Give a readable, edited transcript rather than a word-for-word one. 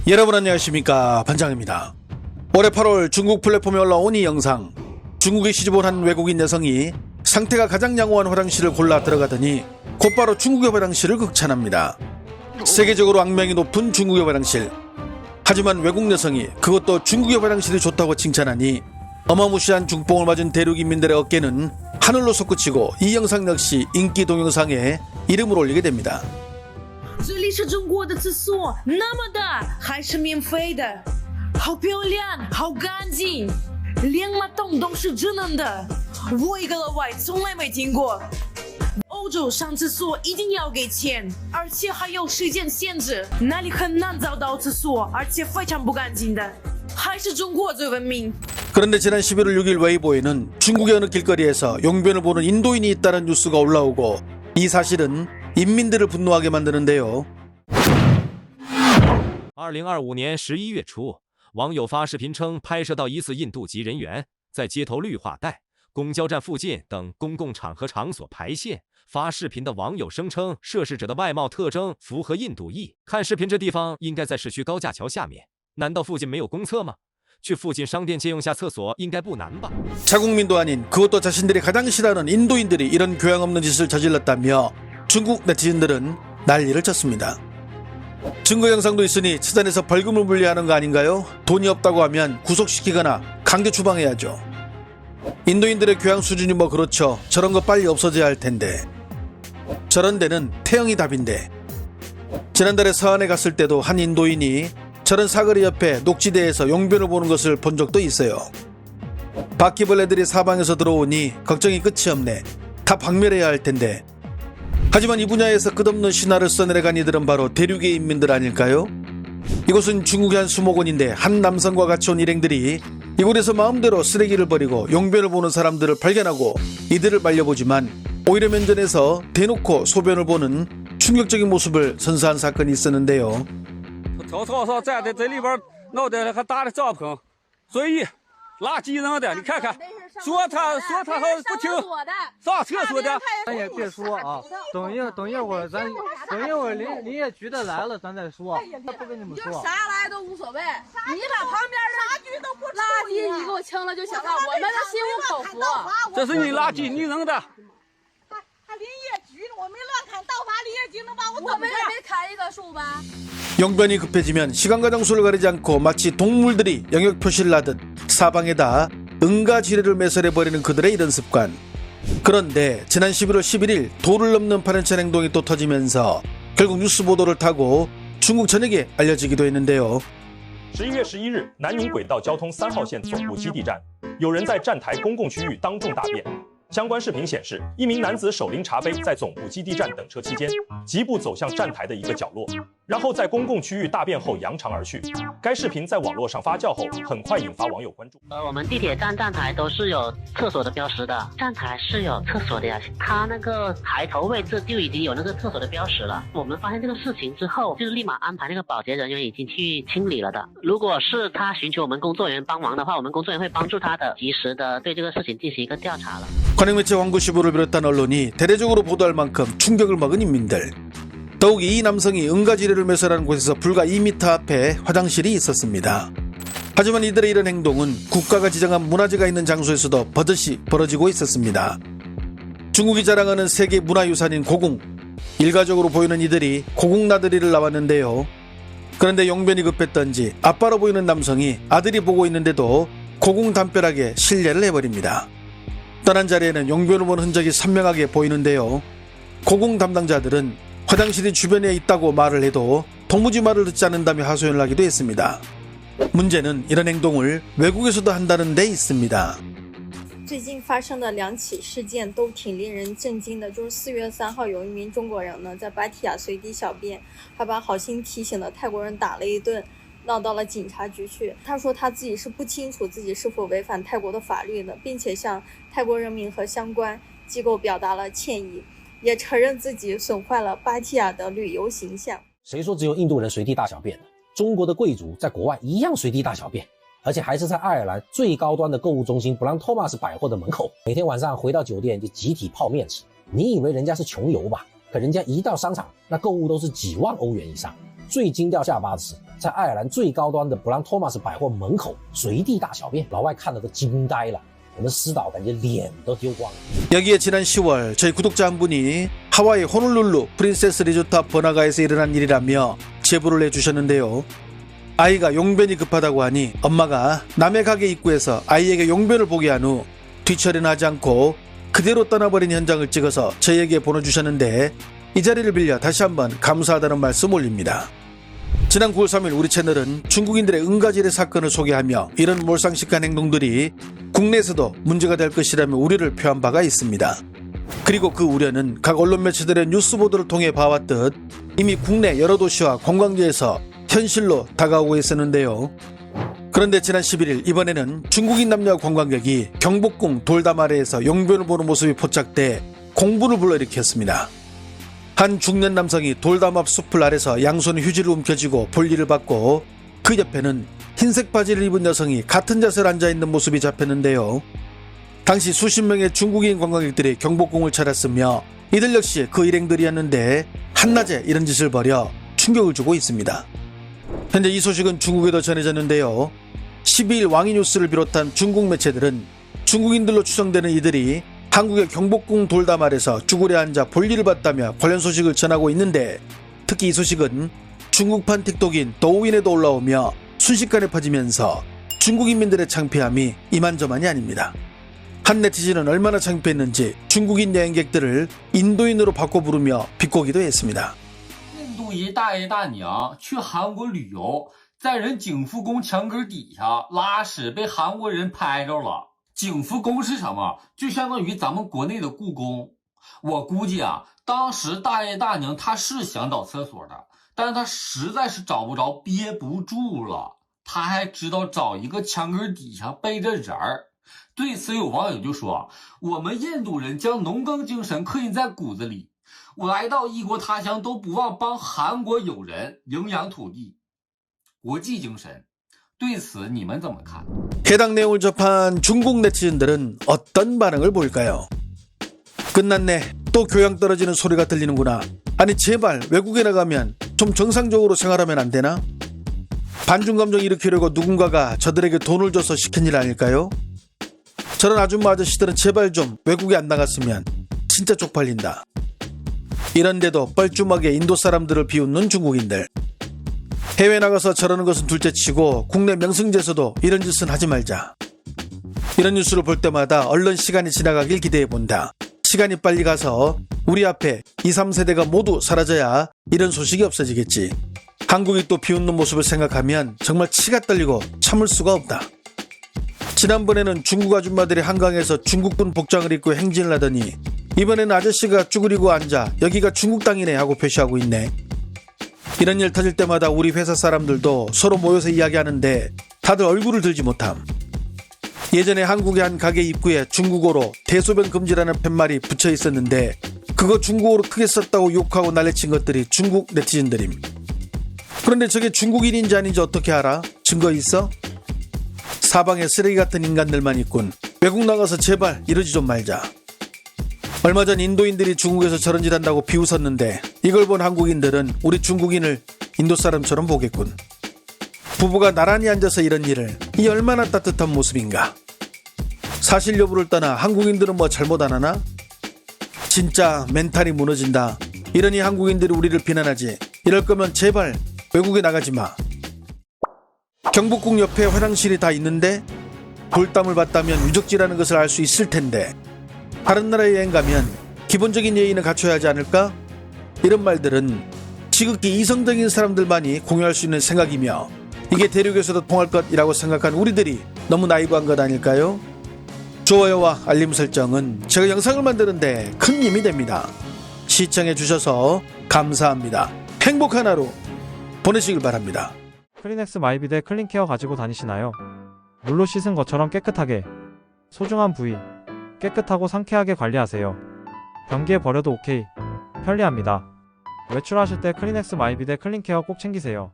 여러분 안녕하십니까, 반장입니다. 올해 8월 중국 플랫폼에 올라온 이 영상, 중국에 시집온 한 외국인 여성이 상태가 가장 양호한 화장실을 골라 들어가더니 곧바로 중국의 화장실을 극찬합니다. 세계적으로 악명이 높은 중국의 화장실. 하지만 외국 여성이 그것도 중국의 화장실이 좋다고 칭찬하니 어마무시한 중뽕을 맞은 대륙 인민들의 어깨는 하늘로 솟구치고 이 영상 역시 인기 동영상에 이름을 올리게 됩니다. 这里是中国的厕所，那么大，还是免费的，好漂亮，好干净，连马桶都是智能的。我一个老外从来没听过。欧洲上厕所一定要给钱，而且还有时间限制，那里很难找到厕所，而且非常不干净的，还是中国最文明。 그런데 지난 11월 6일 웨이보에는 중국의 어느 길거리에서 용변을 보는 인도인이 있다는 뉴스가 올라오고 이 사실은 인민들을 분노하게 만드는데요. 2025年11月初，网友发视频称，拍摄到疑似印度籍人员在街头绿化带、公交站附近等公共场合场所排泄。发视频的网友声称，涉事者的外貌特征符合印度裔。看视频，这地方应该在市区高架桥下面，难道附近没有公厕吗？ 去附近商店借用下厕所应该不难吧？ 자국민도 아닌 그것도 자신들이 가장 싫어하는 인도인들이 이런 교양 없는 짓을 저질렀다며 중국 네티즌들은 난리를 쳤습니다. 증거 영상도 있으니 찾아내서 벌금을 물려야 하는 거 아닌가요? 돈이 없다고 하면 구속시키거나 강제 추방해야죠. 인도인들의 교양 수준이 뭐 그렇죠. 저런 거 빨리 없어져야 할 텐데. 저런 데는 태형이 답인데. 지난달에 서안에 갔을 때도 한 인도인이 저런 사거리 옆에 녹지대에서 용변을 보는 것을 본 적도 있어요. 바퀴벌레들이 사방에서 들어오니 걱정이 끝이 없네. 다 박멸해야 할 텐데. 하지만 이 분야에서 끝없는 신화를 써내려간 이들은 바로 대륙의 인민들 아닐까요? 이곳은 중국의 한 수목원인데 한 남성과 같이 온 일행들이 이곳에서 마음대로 쓰레기를 버리고 용변을 보는 사람들을 발견하고 이들을 말려보지만 오히려 면전에서 대놓고 소변을 보는 충격적인 모습을 선사한 사건이 있었는데요. 找厕所站在这里边弄的还搭的帐篷，随意垃圾扔的，你看看，说他还不听，上厕所的。咱也别说啊，等一会儿林业局的来了，咱再说。不跟你们说，啥来都无所谓，你把旁边的垃圾你给我清了就行了，我们的心无口服。这是你垃圾，你扔的。 林业局，我没乱砍，盗伐林业局能把我怎么着？我们也没砍一棵树吧。 용변이 급해지면 시간과 장소를 가리지 않고 마치 동물들이 영역 표시를 하듯 사방에다 응가 지뢰를 매설해버리는 그들의 이런 습관. 그런데 지난 11월 11일 도를 넘는 파렴치한 행동이 또 터지면서 결국 뉴스 보도를 타고 중국 전역에 알려지기도 했는데요. 11月11日，南宁轨道交通3号线总部基地站，有人在站台公共区域当众大便。 相关视频显示，一名男子手拎茶杯在总部基地站等车期间，疾步走向站台的一个角落，然后在公共区域大便后扬长而去。该视频在网络上发酵后，很快引发网友关注。我们地铁站站台都是有厕所的标识的，站台是有厕所的呀，它那个抬头位置就已经有那个厕所的标识了。我们发现这个事情之后，就是立马安排那个保洁人员已经去清理了的。如果是他寻求我们工作人员帮忙的话，我们工作人员会帮助他的，及时的对这个事情进行一个调查了。 관행매체 황구시보를 비롯한 언론이 대대적으로 보도할 만큼 충격을 먹은 인민들. 더욱 이 남성이 응가지뢰를 매설하는 곳에서 불과 2m 앞에 화장실이 있었습니다. 하지만 이들의 이런 행동은 국가가 지정한 문화재가 있는 장소에서도 버젓이 벌어지고 있었습니다. 중국이 자랑하는 세계 문화유산인 고궁. 일가족으로 보이는 이들이 고궁 나들이를 나왔는데요. 그런데 용변이 급했던지 아빠로 보이는 남성이 아들이 보고 있는데도 고궁 담벼락에 실례를 해버립니다. 떠난 자리에는 용변을 본 흔적이 선명하게 보이는데요. 고궁 담당자들은 화장실이 주변에 있다고 말을 해도 도무지 말을 듣지 않는다며 하소연을 하기도 했습니다. 문제는 이런 행동을 외국에서도 한다는 데 있습니다. 最近发生的2起事件都挺令人震惊的，就是4月3号有一名中国人呢在芭提雅随地小便，还把好心提醒的泰国人打了一顿，闹到了警察局去。他说他自己是不清楚自己是否违反泰国的法律的，并且向泰国人民和相关机构表达了歉意，也承认自己损坏了芭提雅的旅游形象。谁说只有印度人随地大小便的？中国的贵族在国外一样随地大小便。而且还是在爱尔兰最高端的购物中心 Brand Thomas 百货的门口，每天晚上回到酒店就集体泡面吃。你以为人家是穷游吧？可人家一到商场，那购物都是几万欧元以上。最惊掉下巴的是，在爱尔兰最高端的 Brown Thomas 百货门口随地大小便，老外看了都惊呆了。我们师导感觉脸都丢光了。 여기에 지난 10월 저희 구독자 한 분이 하와이 호놀룰루 프린세스 리조트 앞 번화가에서 일어난 일이라며 제보를 해주셨는데요. 아이가 용변이 급하다고 하니 엄마가 남의 가게 입구에서 아이에게 용변을 보게 한 후 뒤처리는 하지 않고 그대로 떠나버린 현장을 찍어서 저희에게 보내주셨는데 이 자리를 빌려 다시 한번 감사하다는 말씀 올립니다. 지난 9월 3일 우리 채널은 중국인들의 응가질의 사건을 소개하며 이런 몰상식한 행동들이 국내에서도 문제가 될 것이라며 우려를 표한 바가 있습니다. 그리고 그 우려는 각 언론 매체들의 뉴스 보도를 통해 봐왔듯 이미 국내 여러 도시와 관광지에서 현실로 다가오고 있었는데요. 그런데 지난 11일 이번에는 중국인 남녀 관광객이 경복궁 돌담 아래에서 용변을 보는 모습이 포착돼 공분을 불러일으켰습니다. 한 중년 남성이 돌담 앞 숲을 아래서 양손에 휴지를 움켜쥐고 볼일을 받고 그 옆에는 흰색 바지를 입은 여성이 같은 자세로 앉아있는 모습이 잡혔는데요. 당시 수십 명의 중국인 관광객들이 경복궁을 찾았으며 이들 역시 그 일행들이었는데 한낮에 이런 짓을 벌여 충격을 주고 있습니다. 현재 이 소식은 중국에도 전해졌는데요. 12일 왕이뉴스를 비롯한 중국 매체들은 중국인들로 추정되는 이들이 한국의 경복궁 돌담 아래서 쭈그려 앉아 볼일을 봤다며 관련 소식을 전하고 있는데 특히 이 소식은 중국판 틱톡인 도우인에도 올라오며 순식간에 퍼지면서 중국인민들의 창피함이 이만저만이 아닙니다. 한 네티즌은 얼마나 창피했는지 중국인 여행객들을 인도인으로 바꿔 부르며 비꼬기도 했습니다. 印度一大爷大娘去韩国旅游，在人景福宫墙根底下拉屎，被韩国人拍着了。景福宫是什么？就相当于咱们国内的故宫。我估计啊，当时大爷大娘他是想找厕所的，但是他实在是找不着，憋不住了。他还知道找一个墙根底下背着人儿。对此，有网友就说：“我们印度人将农耕精神刻印在骨子里。” 我来到异国他乡都不忘帮韩国友人营养土地，国际精神。对此你们怎么看？ 해당 내용을 접한 중국 네티즌들은 어떤 반응을 보일까요? 끝났네. 또 교양 떨어지는 소리가 들리는구나. 아니 제발 외국에 나가면 좀 정상적으로 생활하면 안 되나? 반중 감정 일으키려고 누군가가 저들에게 돈을 줘서 시킨 일 아닐까요? 저런 아줌마 아저씨들은 제발 좀 외국에 안 나갔으면 진짜 쪽팔린다. 이런데도 뻘쭘하게 인도 사람들을 비웃는 중국인들. 해외 나가서 저러는 것은 둘째치고 국내 명승지에서도 이런 짓은 하지 말자. 이런 뉴스를 볼 때마다 얼른 시간이 지나가길 기대해본다. 시간이 빨리 가서 우리 앞에 2, 3세대가 모두 사라져야 이런 소식이 없어지겠지. 한국이 또 비웃는 모습을 생각하면 정말 치가 떨리고 참을 수가 없다. 지난번에는 중국 아줌마들이 한강에서 중국군 복장을 입고 행진을 하더니 이번에는 아저씨가 쭈그리고 앉아 여기가 중국 땅이네 하고 표시하고 있네. 이런 일 터질 때마다 우리 회사 사람들도 서로 모여서 이야기하는데 다들 얼굴을 들지 못함. 예전에 한국의 한 가게 입구에 중국어로 대소변 금지라는 팻말이 붙여 있었는데 그거 중국어로 크게 썼다고 욕하고 난리친 것들이 중국 네티즌들임. 그런데 저게 중국인인지 아닌지 어떻게 알아? 증거 있어? 사방에 쓰레기 같은 인간들만 있군. 외국 나가서 제발 이러지 좀 말자. 얼마 전 인도인들이 중국에서 저런 짓 한다고 비웃었는데 이걸 본 한국인들은 우리 중국인을 인도 사람처럼 보겠군. 부부가 나란히 앉아서 이런 일을, 이 얼마나 따뜻한 모습인가. 사실 여부를 떠나 한국인들은 뭐 잘못 안 하나? 진짜 멘탈이 무너진다. 이러니 한국인들이 우리를 비난하지. 이럴 거면 제발 외국에 나가지 마. 경복궁 옆에 화장실이 다 있는데 돌담을 봤다면 유적지라는 것을 알 수 있을 텐데 다른 나라에 여행 가면 기본적인 예의는 갖춰야 하지 않을까? 이런 말들은 지극히 이성적인 사람들만이 공유할 수 있는 생각이며 이게 대륙에서도 통할 것이라고 생각한 우리들이 너무 나이브한 것 아닐까요? 좋아요와 알림 설정은 제가 영상을 만드는데 큰 힘이 됩니다. 시청해 주셔서 감사합니다. 행복한 하루 보내시길 바랍니다. 클리넥스 마이비데 클린케어 가지고 다니시나요? 물로 씻은 것처럼 깨끗하게, 소중한 부위 깨끗하고 상쾌하게 관리하세요. 변기에 버려도 오케이. 편리합니다. 외출하실 때 클리넥스 마이비데 클린케어 꼭 챙기세요.